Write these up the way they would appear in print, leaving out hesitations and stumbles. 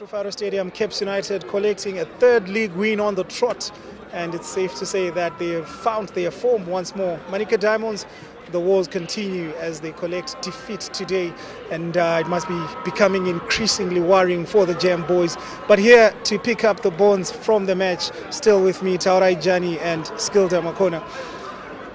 Rufaro Stadium, Caps United collecting a third league win on the trot, and it's safe to say that they have found their form once more. Manica Diamonds, the wars continue as they collect defeat today, and it must be becoming increasingly worrying for the Jam boys. But here to pick up the bones from the match, still with me, Taurai Jani and Skilda Makona.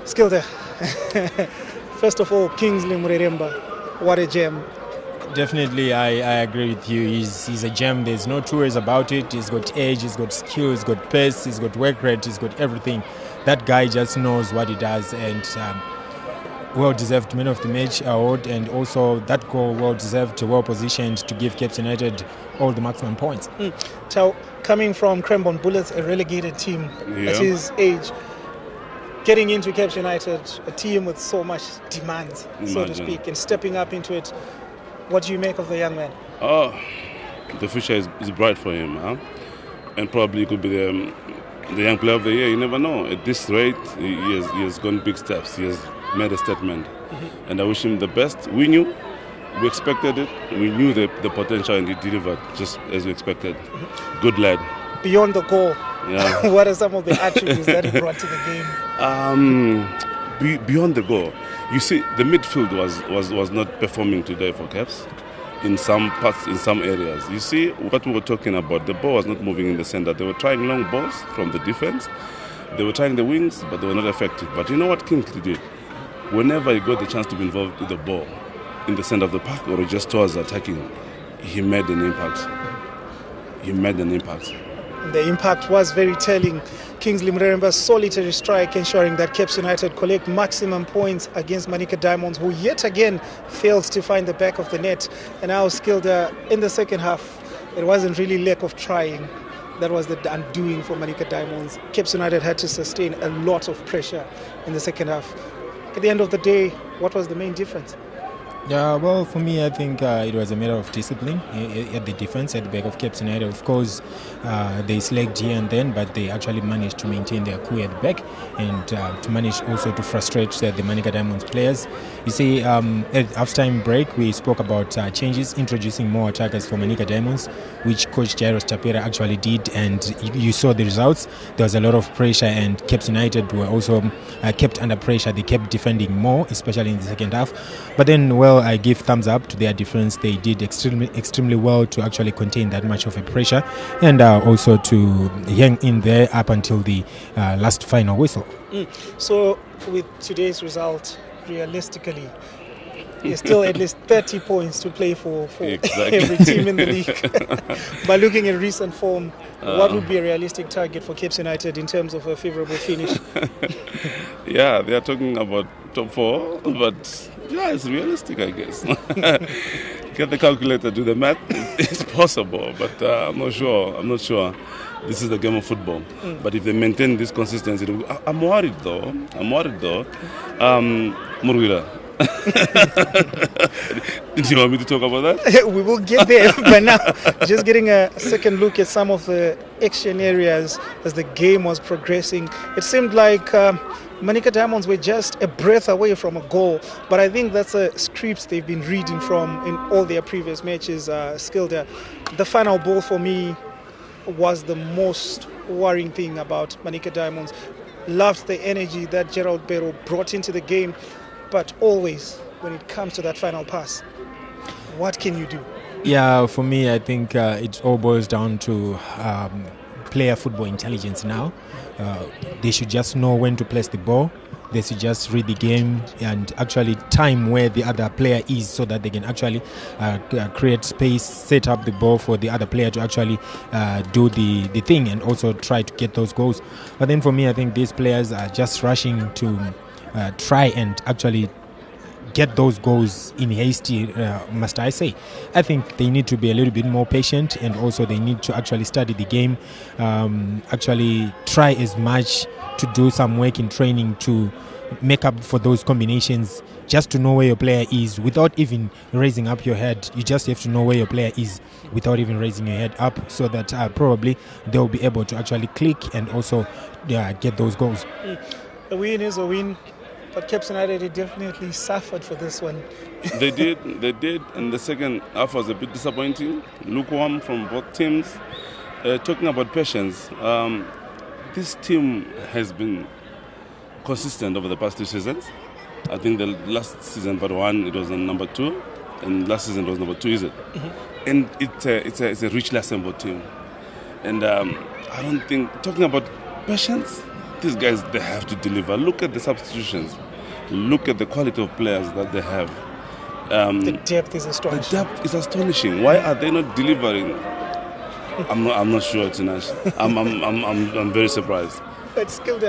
Skilda, first of all, Kingsley Mureremba, what a gem. Definitely, I agree with you. He's a gem. There's no two ways about it. He's got age, he's got skill, he's got pace, he's got work rate, he's got everything. That guy just knows what he does, and well-deserved Man of the Match award, and also that goal well-deserved, well-positioned to give Caps United all the maximum points. So, coming from Cranbourne Bullets, a relegated team at his age, getting into Caps United, a team with so much demands, so to speak, and stepping up into it, what do you make of the young man? Oh, the future is bright for him, huh? And probably could be the young player of the year. You never know. At this rate, he has gone big steps. He has made a statement, and I wish him the best. We knew, we expected it. We knew the potential, and he delivered just as we expected. Good lad. Beyond the goal, what are some of the attributes that he brought to the game? Beyond the goal, you see, the midfield was not performing today for Caps in some parts, in some areas. You see what we were talking about. The ball was not moving in the center. They were trying long balls from the defense. They were trying the wings, but they were not effective. But you know what Kingsley did? Whenever he got the chance to be involved with the ball in the center of the park or just towards attacking, he made an impact. The impact was very telling. Kingsley Mureremba's solitary strike ensuring that Caps United collect maximum points against Manica Diamonds, who yet again failed to find the back of the net. And now Skilda, in the second half, it wasn't really lack of trying. That was the undoing for Manica Diamonds. Caps United had to sustain a lot of pressure in the second half. At the end of the day, what was the main difference? Yeah, well, for me, I think it was a matter of discipline at the defense, at the back of Caps United. Of course, they slacked here and then, but they actually managed to maintain their cool at the back and to manage also to frustrate the Manica Diamonds players. You see, at halftime break, we spoke about changes, introducing more attackers for Manica Diamonds, which Coach Jairus Tapera actually did, and you saw the results. There was a lot of pressure, and Caps United were also kept under pressure. They kept defending more, especially in the second half. But then, well, I give thumbs up to their defense. They did extremely well to actually contain that much of a pressure, and also to hang in there up until the last final whistle. So with today's result, realistically, there's still at least 30 points to play for every team in the league. By looking at recent form, what would be a realistic target for Caps United in terms of a favourable finish? Yeah, they are talking about top 4, but yeah, it's realistic, I guess. Get the calculator, do the math. It's possible, but I'm not sure. This is the game of football. But if they maintain this consistency, I'm worried though. Murwira. Did you want me to talk about that? We will get there, but now just getting a second look at some of the action areas as the game was progressing. It seemed like Manica Diamonds were just a breath away from a goal, but I think that's a script they've been reading from in all their previous matches. Skilda, the final ball for me was the most worrying thing about Manica Diamonds. Loved the energy that Gerald Barrow brought into the game, but always when it comes to that final pass, what can you do? Yeah, for me, I think it all boils down to player football intelligence now. They should just know when to place the ball. They should just read the game and actually time where the other player is so that they can actually create space, set up the ball for the other player to actually do the thing and also try to get those goals. But then for me, I think these players are just rushing to try and actually get those goals in hasty, must I say. I think they need to be a little bit more patient, and also they need to actually study the game, actually try as much to do some work in training to make up for those combinations, just to know where your player is without even raising up your head. You just have to know where your player is without even raising your head up, so that probably they'll be able to actually click and also get those goals. A win is a win. But Cape United definitely suffered for this one. They did, and the second half was a bit disappointing, lukewarm from both teams. Talking about patience, this team has been consistent over the past 2 seasons. I think the last season, but one, it was number 2, and last season it was number 2, is it? Mm-hmm. And it's a richly assembled team. And I don't think, talking about patience, these guys, they have to deliver. Look at the substitutions. Look at the quality of players that they have. The depth is astonishing. The depth is astonishing. Why are they not delivering? I'm not sure, Tinash. I'm very surprised. But still,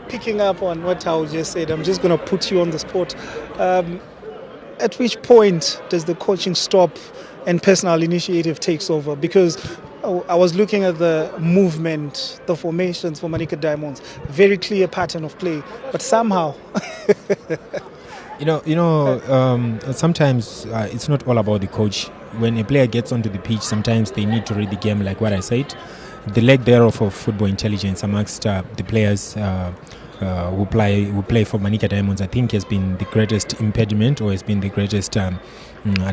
picking up on what Tao just said, I'm just going to put you on the spot. At which point does the coaching stop and personal initiative takes over? Because I was looking at the movement, the formations for Manica Diamonds, very clear pattern of play, but somehow. Sometimes it's not all about the coach. When a player gets onto the pitch, sometimes they need to read the game, like what I said. The lack thereof of football intelligence amongst the players who play for Manica Diamonds, I think, has been the greatest impediment, or has been the greatest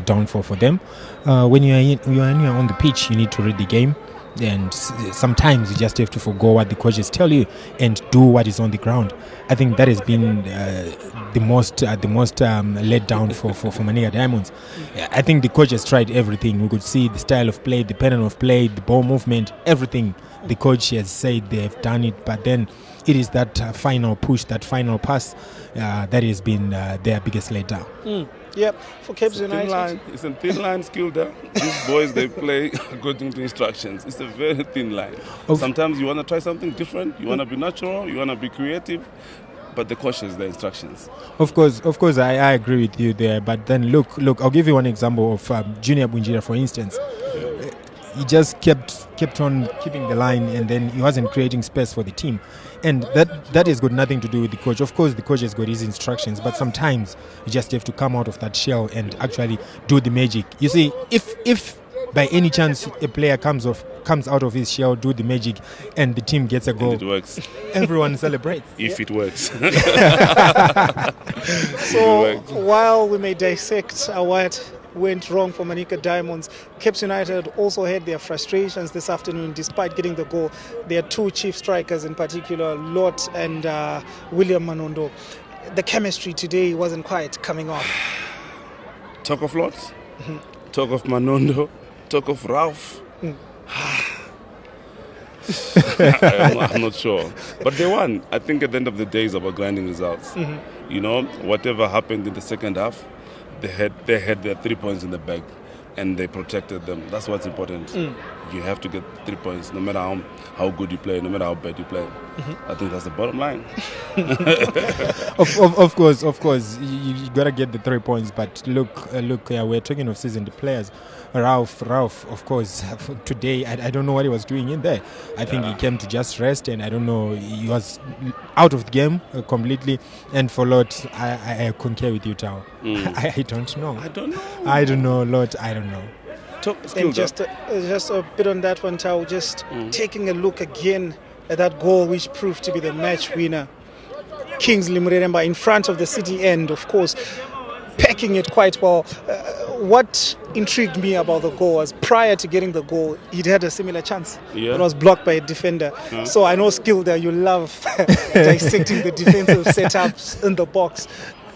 downfall for them. When you are on the pitch, you need to read the game, and sometimes you just have to forgo what the coaches tell you and do what is on the ground. I think that has been the most let down for Manica Diamonds. I think the coach has tried everything. We could see the style of play, the pattern of play, the ball movement, everything. The coach has said they have done it, but then it is that final push, that final pass that has been their biggest letdown. Yep, for Cape United. It's a thin line, Skilda. These boys, they play according to instructions. It's a very thin line. Sometimes you want to try something different, you want to be natural, you want to be creative, but the coach has the instructions. Of course, I agree with you there. But then look, I'll give you one example of Junior Bunjira, for instance. He just kept on keeping the line, and then he wasn't creating space for the team. And that has got nothing to do with the coach. Of course, the coach has got his instructions, but sometimes you just have to come out of that shell and actually do the magic. You see, if by any chance a player comes out of his shell, do the magic, and the team gets a goal, and it works. Everyone celebrates. If it works. So while we may dissect what went wrong for Manica Diamonds, Cape United also had their frustrations this afternoon despite getting the goal. Their 2 chief strikers in particular, Lot and William Manondo. The chemistry today wasn't quite coming off. Talk of Lot, talk of Manondo, talk of Ralph. I'm not sure. But they won. I think at the end of the day, it's about grinding results. You know, whatever happened in the second half, they had their 3 points in the bag, and they protected them. That's what's important. You have to get 3 points, no matter how good you play, no matter how bad you play. I think that's the bottom line. Of course, you gotta get the 3 points. But look, we're talking of seasoned players. Ralph, of course, today, I don't know what he was doing in there. I think he came to just rest, and I don't know, he was out of the game completely. And for Lot, I concur with you, Tao. I don't know. I don't know, Lot, I don't know. And just a bit on that one, Tao, just taking a look again at that goal which proved to be the match winner. Kingsley Mureremba in front of the city end, of course, packing it quite well. What intrigued me about the goal was prior to getting the goal, he'd had a similar chance. Yeah. It was blocked by a defender. So I know, Skilda, you love dissecting the defensive setups in the box.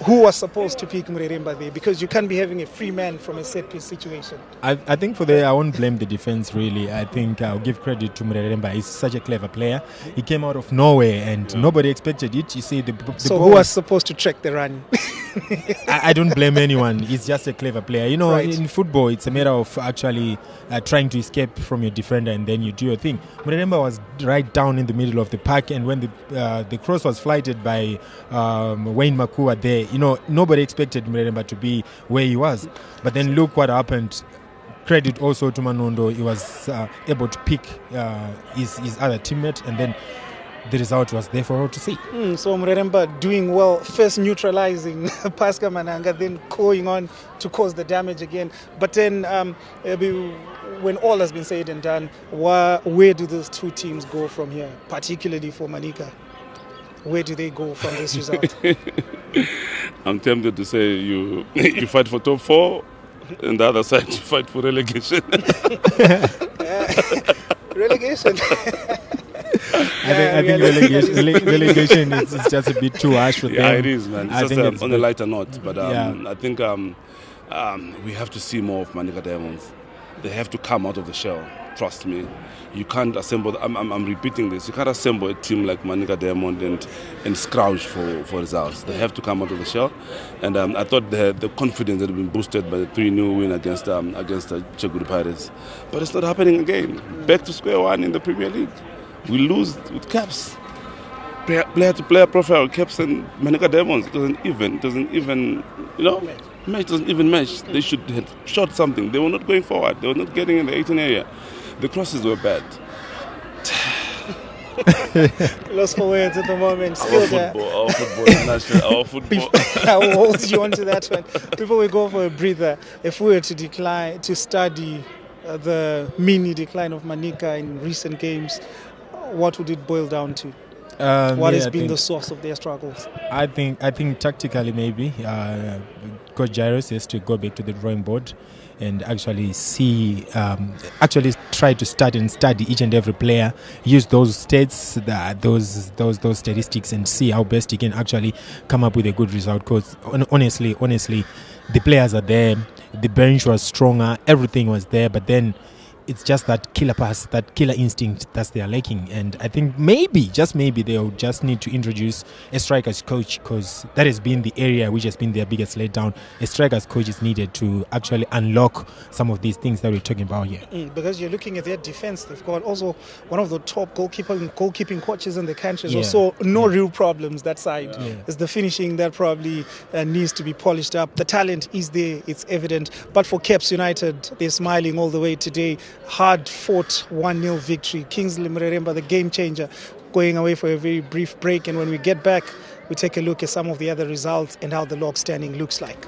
Who was supposed to pick Mureremba there? Because you can't be having a free man from a set-piece situation. I think for there, I won't blame the defense, really. I think I'll give credit to Mureremba. He's such a clever player. He came out of nowhere, and nobody expected it. You see, so who was supposed to track the run? I don't blame anyone. He's just a clever player. You know, right. In football, it's a matter of actually trying to escape from your defender, and then you do your thing. Mureremba was right down in the middle of the park, and when the cross was flighted by Wayne Makua there, you know, nobody expected Mureremba to be where he was. But then look what happened. Credit also to Manondo. He was able to pick his other teammate, and then the result was there for all to see. So Mureremba doing well, first neutralizing Pascal Mananga, then going on to cause the damage again. But then when all has been said and done, where do those two teams go from here, particularly for Manica? Where do they go from this result? I'm tempted to say you fight for top 4, and the other side you fight for relegation. Relegation. I think relegation is just a bit too harsh for them. Yeah, it is, man. It's I just think on a lighter note, but yeah. I think we have to see more of Manica Diamonds. They have to come out of the shell. Trust me. You can't assemble. I'm repeating this. You can't assemble a team like Manica Diamond and scrouge for results. They have to come out of the shell. And I thought the confidence had been boosted by the 3-0 win against the Cheguri Pirates, but it's not happening again. Back to square one in the Premier League. We lose with caps. Player to player profile caps and Manica Diamonds. It doesn't even match doesn't even match. They should have shot something. They were not going forward. They were not getting in the 18 area. The crosses were bad. Lost for words at the moment. Our football is national. Our football. I will hold you on to that one. Before we go for a breather, if we were to study the mini decline of Manica in recent games, what would it boil down to? What has been the source of their struggles? I think tactically maybe Coach Jairus has to go back to the drawing board and actually try to study each and every player, use those stats, those statistics, and see how best he can actually come up with a good result. Because honestly, the players are there, the bench was stronger, everything was there, but then it's just that killer pass, that killer instinct that they are lacking. And I think just maybe they'll just need to introduce a strikers coach, because that has been the area which has been their biggest letdown. A strikers coach is needed to actually unlock some of these things that we're talking about here. Because you're looking at their defense, they've got also one of the top goalkeeping coaches in the country. Also, real problems that side. It's the finishing that probably needs to be polished up. The talent is there, it's evident. But for Caps United, they're smiling all the way today. Hard-fought 1-0 victory. Kingsley Mreremba, the game changer, going away for a very brief break. And when we get back, we take a look at some of the other results and how the log standing looks like.